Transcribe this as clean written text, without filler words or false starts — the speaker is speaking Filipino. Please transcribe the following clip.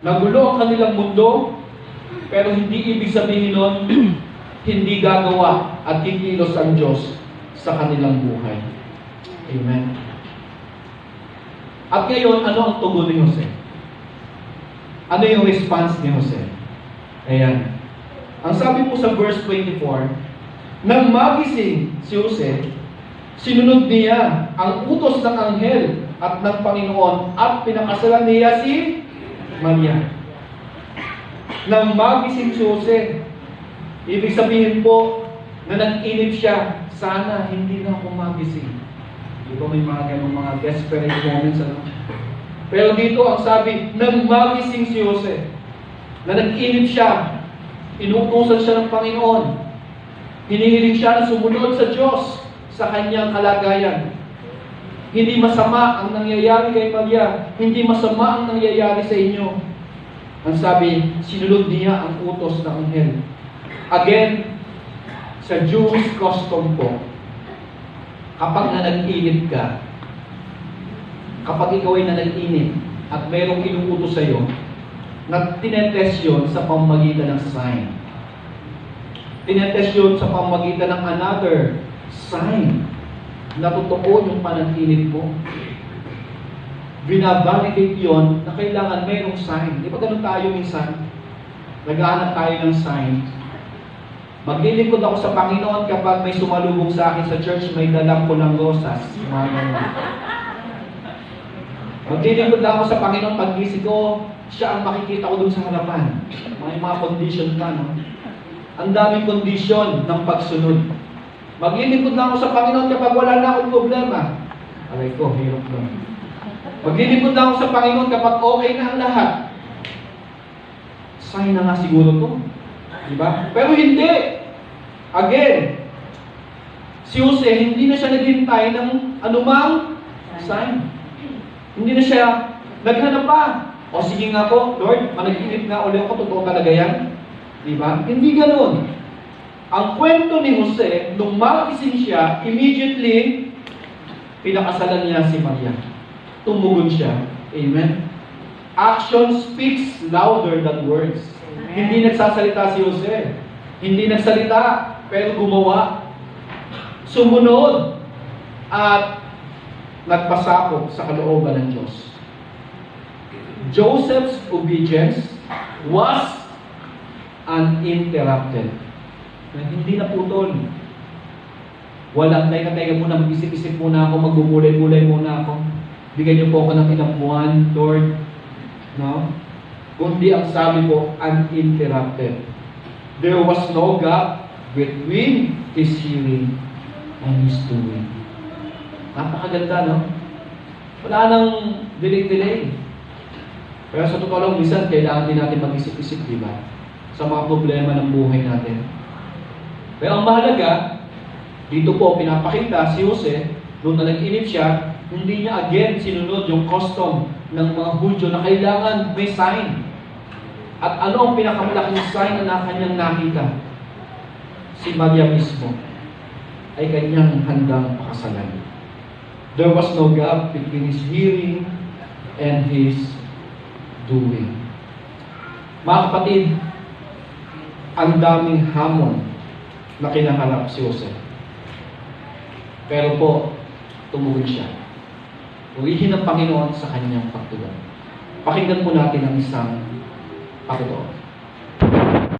Nagulo ang kanilang mundo, pero hindi ibig sabihin nun, hindi gagawa at kikilos ang Diyos sa kanilang buhay. Amen. At ngayon, ano ang tugon ni Jose? Ano yung response ni Jose? Ayan. Ang sabi po sa verse 24, nang magising si Jose, sinunod niya ang utos ng anghel at ng Panginoon at pinakasalan niya si Maria. Nang magising si Jose, ibig sabihin po na nag-inip siya, sana hindi na ako magising. Di ba may mga ganong mga desperate moments, ano? Pero dito ang sabi, nang magising si Jose, na nag-inip siya, inuutosan siya ng Panginoon, hinihiling siya na sumunod sa Diyos sa kanyang kalagayan. Hindi masama ang nangyayari kay Maria, hindi masama ang nangyayari sa inyo. Ang sabi, sinunod niya ang utos ng anghel. Again, sa Jewish custom po, kapag nanag-inip ka, kapag ikaw ay nanag-inip at mayroong inuutos sa iyo, tinetest yun sa pamamagitan ng sign. Tinetest yun sa pamamagitan ng another sign na totoo yung panaginip mo. Binavalidate yun na kailangan mayroong sign. Di ba ganun tayo minsan? Naghahanap tayo ng sign. Maglilingkod ako sa Panginoon kapag may sumalubong sa akin sa church, may dalang ko ng rosas. Maglilingkod ako sa Panginoon pag-gising ko, siya ang makikita ko dun sa harapan. May mga condition pa, no? Ang daming condition ng pagsunod. Maglilingkod lang ako sa Panginoon kapag wala na akong problema. Alay ko, hirap lang. Maglilingkod lang ako sa Panginoon kapag okay na ang lahat. Sign na nga siguro to. Diba? Pero hindi. Again, si Jose, hindi na siya naghintay ng anumang sign. Hindi na siya naghanap pa. O sige nga po, Lord, managinip nga ulit ako, totoo talaga yan. Diba? Hindi ganoon. Ang kwento ni Jose, nung magising siya, immediately, pinakasalan niya si Maria. Tumugon siya. Amen? Action speaks louder than words. Amen. Hindi nagsasalita si Jose. Hindi nagsalita, pero gumawa. Sumunod at nagpasakop sa kalooban ng Diyos. Joseph's obedience was uninterrupted. Hindi naputol. Walang, teka muna, mag-isip-isip muna ako, magbubulay-bulay muna ako. Bigyan niyo po ako ng ilang buwan, Lord. No? Kundi ang sabi po, uninterrupted. There was no gap between his hearing and his doing. Napakaganda, no? Wala nang delay. Pero sa totoo lang, minsan, kailangan din natin mag-isip-isip, di ba? Sa mga problema ng buhay natin. Pero ang mahalaga, dito po pinapakita si Jose, nung nag-inip siya, hindi niya again sinunod yung custom ng mga Hudyo na kailangan may sign. At ano ang pinakamalaking sign na kanyang nakita? Si Maria mismo ay kanyang handang pakasalan. There was no gap between his hearing and his doing. Mga kapatid, ang daming hamon na kinaharap si Jose. Pero po, tumugon siya. Purihin ng Panginoon sa kanyang pagtugon. Pakinggan po natin ang isang pagtugon.